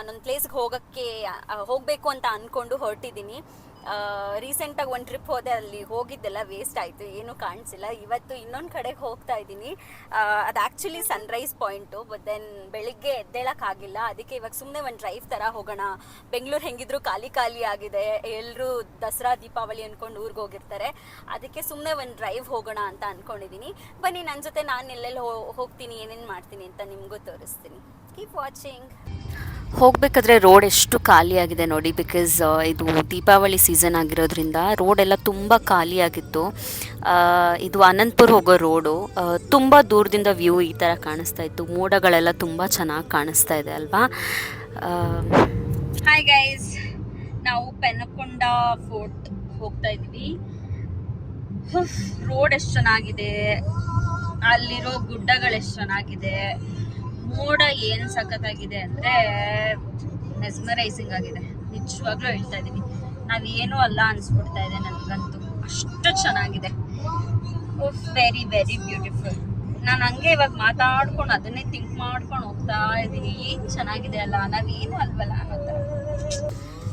ನಾನೊಂದು ಪ್ಲೇಸ್ಗೆ ಹೋಗಬೇಕು ಅಂತ ಅಂದ್ಕೊಂಡು ಹೊರಟಿದ್ದೀನಿ. ರೀಸೆಂಟಾಗಿ ಒಂದು ಟ್ರಿಪ್ ಹೋದೆ, ಅಲ್ಲಿ ಹೋಗಿದ್ದೆಲ್ಲ ವೇಸ್ಟ್ ಆಯಿತು, ಏನೂ ಕಾಣಿಸಿಲ್ಲ. ಇವತ್ತು ಇನ್ನೊಂದು ಕಡೆಗೆ ಹೋಗ್ತಾ ಇದ್ದೀನಿ. ಅದು actually sunrise point, but then ಬೆಳಿಗ್ಗೆ ಎದ್ದೇಳೋಕ್ಕಾಗಿಲ್ಲ. ಅದಕ್ಕೆ ಇವಾಗ ಸುಮ್ಮನೆ ಒಂದು ಡ್ರೈವ್ ಥರ ಹೋಗೋಣ. ಬೆಂಗಳೂರು ಹೆಂಗಿದ್ರು ಖಾಲಿ ಖಾಲಿ ಆಗಿದೆ, ಎಲ್ಲರೂ ದಸರಾ ದೀಪಾವಳಿ ಅಂದ್ಕೊಂಡು ಊರಿಗೆ ಹೋಗಿರ್ತಾರೆ. ಅದಕ್ಕೆ ಸುಮ್ಮನೆ ಒಂದು ಡ್ರೈವ್ ಹೋಗೋಣ ಅಂತ ಅಂದ್ಕೊಂಡಿದ್ದೀನಿ. ಬನ್ನಿ ನನ್ನ ಜೊತೆ, ನಾನು ಎಲ್ಲೆಲ್ಲಿ ಹೋಗ್ತೀನಿ, ಏನೇನು ಮಾಡ್ತೀನಿ ಅಂತ ನಿಮಗೂ ತೋರಿಸ್ತೀನಿ. Keep watching. ಹೋಗಬೇಕಾದ್ರೆ ರೋಡ್ ಎಷ್ಟು ಖಾಲಿಯಾಗಿದೆ ನೋಡಿ, ಬಿಕಾಸ್ ಇದು ದೀಪಾವಳಿ ಸೀಸನ್ ಆಗಿರೋದ್ರಿಂದ ರೋಡ್ ಎಲ್ಲ ತುಂಬ ಖಾಲಿಯಾಗಿತ್ತು. ಇದು ಅನಂತಪುರ ಹೋಗೋ ರೋಡು. ತುಂಬ ದೂರದಿಂದ ವ್ಯೂ ಈ ಥರ ಕಾಣಿಸ್ತಾ ಇತ್ತು, ಮೋಡಗಳೆಲ್ಲ ತುಂಬ ಚೆನ್ನಾಗಿ ಕಾಣಿಸ್ತಾ ಇದೆ ಅಲ್ವಾ. ಹಾಯ್ ಗೈಸ್, ನಾವು ಪೆನಕೊಂಡ ಫೋರ್ಟ್ ಹೋಗ್ತಾ ಇದ್ವಿ. ರೋಡ್ ಎಷ್ಟು ಚೆನ್ನಾಗಿದೆ, ಅಲ್ಲಿರೋ ಗುಡ್ಡಗಳು ಚೆನ್ನಾಗಿದೆ, ಮೋಡ ಏನು ಸಖತ್ತಾಗಿದೆ ಅಂದರೆ ಮೆಸ್ಮರೈಸಿಂಗ್ ಆಗಿದೆ. ನಿಜವಾಗ್ಲೂ ಹೇಳ್ತಾ ಇದ್ದೀನಿ, ನಾವೇನೂ ಅಲ್ಲ ಅನಿಸ್ಬಿಡ್ತಾ ಇದೆ ನನಗಂತೂ, ಅಷ್ಟು ಚೆನ್ನಾಗಿದೆ. Very very beautiful. ನಾನು ಹಂಗೆ ಇವಾಗ ಮಾತಾಡ್ಕೊಂಡು ಅದನ್ನೇ ಥಿಂಕ್ ಮಾಡ್ಕೊಂಡು ಹೋಗ್ತಾ ಇದ್ದೀನಿ, ಏನು ಚೆನ್ನಾಗಿದೆ ಅಲ್ಲ, ನಾವೇನು ಅಲ್ವಲ್ಲ ಅನ್ನೋ ಥರ.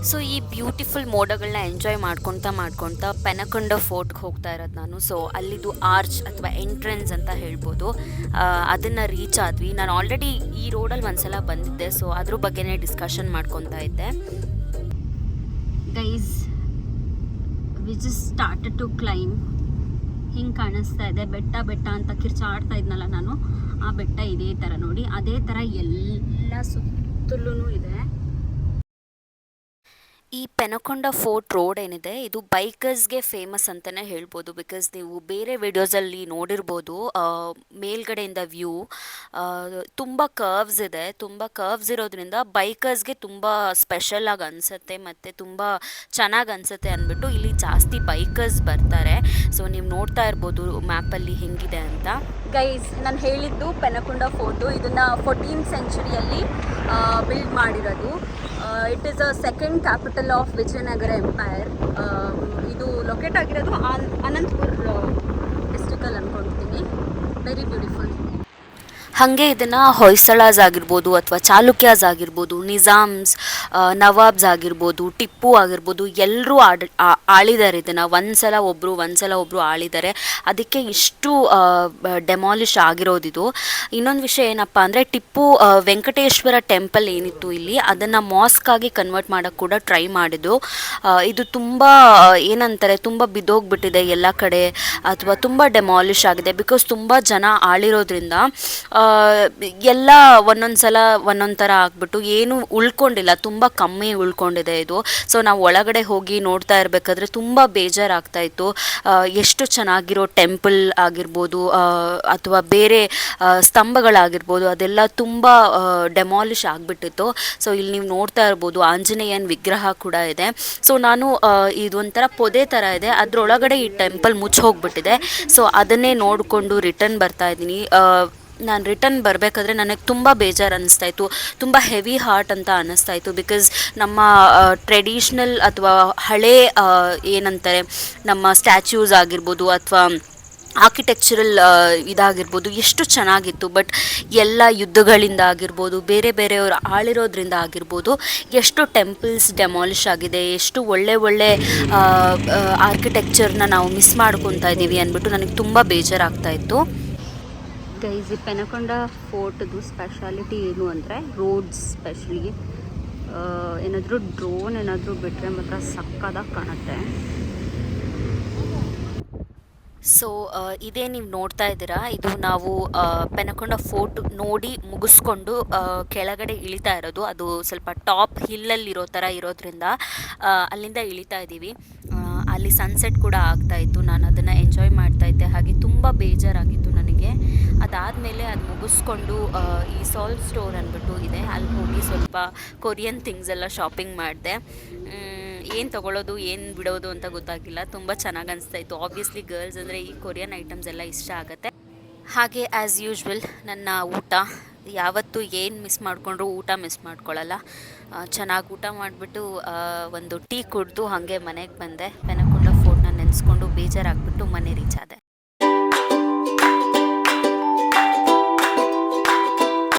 ಸೊ ಈ ಬ್ಯೂಟಿಫುಲ್ ಮೋಡಗಳನ್ನ ಎಂಜಾಯ್ ಮಾಡ್ಕೊತಾ ಪೆನಕೊಂಡ ಫೋರ್ಟ್ಗೆ ಹೋಗ್ತಾ ಇರೋದು ನಾನು. ಸೊ ಅಲ್ಲಿದು ಆರ್ಚ್ ಅಥವಾ ಎಂಟ್ರೆನ್ಸ್ ಅಂತ ಹೇಳ್ಬೋದು, ಅದನ್ನು ರೀಚ್ ಆದ್ವಿ. ನಾನು ಆಲ್ರೆಡಿ ಈ ರೋಡಲ್ಲಿ ಒಂದ್ಸಲ ಬಂದಿದ್ದೆ, ಸೊ ಅದ್ರ ಬಗ್ಗೆನೇ ಡಿಸ್ಕಷನ್ ಮಾಡ್ಕೊತಾ ಇದ್ದೆ. Guys, we just started to climb. ಹಿಂಗೆ ಕಾಣಿಸ್ತಾ ಇದೆ ಬೆಟ್ಟ ಅಂತ ಕಿರ್ಚಾಡ್ತಾ ಇದ್ನಲ್ಲ ನಾನು, ಆ ಬೆಟ್ಟ ಇದೇ ಥರ ನೋಡಿ, ಅದೇ ಥರ ಎಲ್ಲ ಸುತ್ತಲೂ ಇದೆ. ಈ ಪೆನಕೊಂಡ ಫೋರ್ಟ್ ರೋಡ್ ಏನಿದೆ, ಇದು ಬೈಕರ್ಸ್ಗೆ ಫೇಮಸ್ ಅಂತಲೇ ಹೇಳ್ಬೋದು. ಬಿಕಾಸ್ ನೀವು ಬೇರೆ ವಿಡಿಯೋಸಲ್ಲಿ ನೋಡಿರ್ಬೋದು, ಮೇಲ್ಗಡೆಯಿಂದ ವ್ಯೂ ತುಂಬ ಕರ್ವ್ಸ್ ಇದೆ. ತುಂಬ ಕರ್ವ್ಸ್ ಇರೋದ್ರಿಂದ ಬೈಕರ್ಸ್ಗೆ ತುಂಬ ಸ್ಪೆಷಲಾಗಿ ಅನಿಸುತ್ತೆ ಮತ್ತು ತುಂಬ ಚೆನ್ನಾಗಿ ಅನಿಸುತ್ತೆ ಅಂದ್ಬಿಟ್ಟು ಇಲ್ಲಿ ಜಾಸ್ತಿ ಬೈಕರ್ಸ್ ಬರ್ತಾರೆ. ಸೊ ನೀವು ನೋಡ್ತಾ ಇರ್ಬೋದು ಮ್ಯಾಪಲ್ಲಿ ಹೆಂಗಿದೆ ಅಂತ. ಗೈಸ್, ನಾನು ಹೇಳಿದ್ದು ಪೆನಕೊಂಡ ಫೋರ್ಟು, ಇದನ್ನು 14th ಸೆಂಚುರಿಯಲ್ಲಿ ಬಿಲ್ಡ್ ಮಾಡಿರೋದು. It is a second capital of Vijayanagara empire. ಇದು ಲೊಕೇಟ್ ಆಗಿರೋದು ಅನಂತಪುರ ಡಿಸ್ಟ್ರಿಕ್ಟಲ್ಲಿ ಅಂದ್ಕೊಳ್ತೀನಿ. Very beautiful. ಹಾಗೆ ಇದನ್ನು ಹೊಯ್ಸಳಾಸ್ ಆಗಿರ್ಬೋದು ಅಥವಾ ಚಾಲುಕ್ಯಾಸ್ ಆಗಿರ್ಬೋದು, ನಿಜಾಮ್ಸ್, ನವಾಬ್ಸ್ ಆಗಿರ್ಬೋದು, ಟಿಪ್ಪು ಆಗಿರ್ಬೋದು, ಎಲ್ಲರೂ ಆಳಿದ್ದಾರೆ ಇದನ್ನು. ಒಂದ್ಸಲ ಒಬ್ಬರು ಆಳಿದ್ದಾರೆ, ಅದಕ್ಕೆ ಇಷ್ಟು ಡೆಮಾಲಿಷ್ ಆಗಿರೋದಿದು. ಇನ್ನೊಂದು ವಿಷಯ ಏನಪ್ಪ ಅಂದರೆ, ಟಿಪ್ಪು ವೆಂಕಟೇಶ್ವರ ಟೆಂಪಲ್ ಏನಿತ್ತು ಇಲ್ಲಿ, ಅದನ್ನು ಮಾಸ್ಕ್ ಆಗಿ ಕನ್ವರ್ಟ್ ಮಾಡೋಕ್ಕೆ ಕೂಡ ಟ್ರೈ ಮಾಡಿದ್ದು. ಇದು ತುಂಬ ಏನಂತಾರೆ, ತುಂಬ ಬಿದ್ದೋಗ್ಬಿಟ್ಟಿದೆ ಎಲ್ಲ ಕಡೆ, ಅಥವಾ ತುಂಬ ಡೆಮಾಲಿಷ್ ಆಗಿದೆ. ಬಿಕಾಸ್ ತುಂಬ ಜನ ಆಳಿರೋದ್ರಿಂದ ಎಲ್ಲ ಒಂದೊಂದು ಸಲ ಒಂದೊಂದು ಥರ ಆಗ್ಬಿಟ್ಟು ಏನು ಉಳ್ಕೊಂಡಿಲ್ಲ, ತುಂಬ ಕಮ್ಮಿ ಉಳ್ಕೊಂಡಿದೆ ಇದು. ಸೊ ನಾವು ಒಳಗಡೆ ಹೋಗಿ ನೋಡ್ತಾ ಇರಬೇಕಾದ್ರೆ ತುಂಬ ಬೇಜಾರಾಗ್ತಾಯಿತ್ತು. ಎಷ್ಟು ಚೆನ್ನಾಗಿರೋ ಟೆಂಪಲ್ ಆಗಿರ್ಬೋದು ಅಥವಾ ಬೇರೆ ಸ್ತಂಭಗಳಾಗಿರ್ಬೋದು, ಅದೆಲ್ಲ ತುಂಬ ಡೆಮಾಲಿಷ್ ಆಗಿಬಿಟ್ಟಿತ್ತು. ಸೊ ಇಲ್ಲಿ ನೀವು ನೋಡ್ತಾ ಇರ್ಬೋದು ಆಂಜನೇಯನ ವಿಗ್ರಹ ಕೂಡ ಇದೆ. ಸೊ ನಾನು ಇದೊಂಥರ ಪೊದೆ ಥರ ಇದೆ, ಅದರೊಳಗಡೆ ಈ ಟೆಂಪಲ್ ಮುಚ್ಚಿ ಹೋಗ್ಬಿಟ್ಟಿದೆ. ಸೊ ಅದನ್ನೇ ನೋಡಿಕೊಂಡು ರಿಟರ್ನ್ ಬರ್ತಾ ಇದ್ದೀನಿ. ನಾನು ರಿಟರ್ನ್ ಬರಬೇಕಾದ್ರೆ ನನಗೆ ತುಂಬ ಬೇಜಾರು ಅನ್ನಿಸ್ತಾಯಿತ್ತು, ತುಂಬ ಹೆವಿ ಹಾರ್ಟ್ ಅಂತ ಅನ್ನಿಸ್ತಾಯಿತ್ತು. ಬಿಕಾಸ್ ನಮ್ಮ ಟ್ರೆಡಿಷ್ನಲ್ ಅಥವಾ ಹಳೇ ಏನಂತಾರೆ, ನಮ್ಮ ಸ್ಟ್ಯಾಚ್ಯೂಸ್ ಆಗಿರ್ಬೋದು ಅಥವಾ ಆರ್ಕಿಟೆಕ್ಚರಲ್ ಇದಾಗಿರ್ಬೋದು ಎಷ್ಟು ಚೆನ್ನಾಗಿತ್ತು. ಬಟ್ ಎಲ್ಲ ಯುದ್ಧಗಳಿಂದ ಆಗಿರ್ಬೋದು, ಬೇರೆಯವರು ಆಳಿರೋದ್ರಿಂದ ಆಗಿರ್ಬೋದು, ಎಷ್ಟು ಟೆಂಪಲ್ಸ್ ಡೆಮಾಲಿಷ್ ಆಗಿದೆ, ಎಷ್ಟು ಒಳ್ಳೆ ಆರ್ಕಿಟೆಕ್ಚರ್ನ ನಾವು ಮಿಸ್ ಮಾಡ್ಕೊತಾ ಇದ್ದೀವಿ ಅಂದ್ಬಿಟ್ಟು ನನಗೆ ತುಂಬ ಬೇಜಾರಾಗ್ತಾಯಿತ್ತು. ಗೈಸ್, ಈ ಪೆನಕೊಂಡ ಫೋರ್ಟ್ದು ಸ್ಪೆಷಾಲಿಟಿ ಏನು ಅಂದರೆ, ರೋಡ್ಸ್ ಸ್ಪೆಷಲಿ ಏನಾದರೂ ಡ್ರೋನ್ ಏನಾದರೂ ಬಿಟ್ಟರೆ ಮಾತ್ರ ಸಕ್ಕದಾಗಿ ಕಾಣುತ್ತೆ. ಸೊ ಇದೇ ನೀವು ನೋಡ್ತಾ ಇದ್ದೀರಾ, ಇದು ನಾವು ಪೆನಕೊಂಡ ಫೋರ್ಟ್ ನೋಡಿ ಮುಗಿಸ್ಕೊಂಡು ಕೆಳಗಡೆ ಇಳಿತಾ ಇರೋದು. ಅದು ಸ್ವಲ್ಪ ಟಾಪ್ ಹಿಲ್ಲಲ್ಲಿರೋ ಥರ ಇರೋದ್ರಿಂದ ಅಲ್ಲಿಂದ ಇಳಿತಾ ಇದ್ದೀವಿ. ಅಲ್ಲಿ ಸನ್ಸೆಟ್ ಕೂಡ ಆಗ್ತಾಯಿತ್ತು, ನಾನು ಅದನ್ನು ಎಂಜಾಯ್ ಮಾಡ್ತಾಯಿದ್ದೆ. ಹಾಗೆ ತುಂಬ ಬೇಜಾರಾಗಿತ್ತು ನನಗೆ. ಅದಾದಮೇಲೆ ಅದು ಮುಗಿಸ್ಕೊಂಡು ಈ ಸಾಲ್ ಸ್ಟೋರ್ ಅಂದ್ಬಿಟ್ಟು ಇದೆ, ಅಲ್ಲಿ ಹೋಗಿ ಸ್ವಲ್ಪ ಕೊರಿಯನ್ ಥಿಂಗ್ಸ್ ಎಲ್ಲ ಶಾಪಿಂಗ್ ಮಾಡಿದೆ. ಏನು ತೊಗೊಳ್ಳೋದು ಏನು ಬಿಡೋದು ಅಂತ ಗೊತ್ತಾಗಿಲ್ಲ, ತುಂಬ ಚೆನ್ನಾಗಿ ಅನಿಸ್ತಾಯಿತ್ತು. ಆಬ್ವಿಯಸ್ಲಿ ಗರ್ಲ್ಸ್ ಅಂದರೆ ಈ ಕೊರಿಯನ್ ಐಟಮ್ಸ್ ಎಲ್ಲ ಇಷ್ಟ ಆಗುತ್ತೆ. ಹಾಗೆ ಆ್ಯಸ್ ಯೂಶ್ವಲ್ ನನ್ನ ಊಟ, ಯಾವತ್ತೂ ಏನು ಮಿಸ್ ಮಾಡಿಕೊಂಡ್ರೂ ಊಟ ಮಿಸ್ ಮಾಡ್ಕೊಳ್ಳಲ್ಲ. ಚೆನ್ನಾಗಿ ಊಟ ಮಾಡಿಬಿಟ್ಟು ಒಂದು ಟೀ ಕುಡಿದು ಹಾಗೆ ಮನೆಗೆ ಬಂದೆ. ಪೆನಕೊಂಡ ಫೋರ್ಟ್ನ ನೆನೆಸ್ಕೊಂಡು ಬೇಜಾರಾಗ್ಬಿಟ್ಟು ಮನೆ ರೀಚ್ ಆದೆ.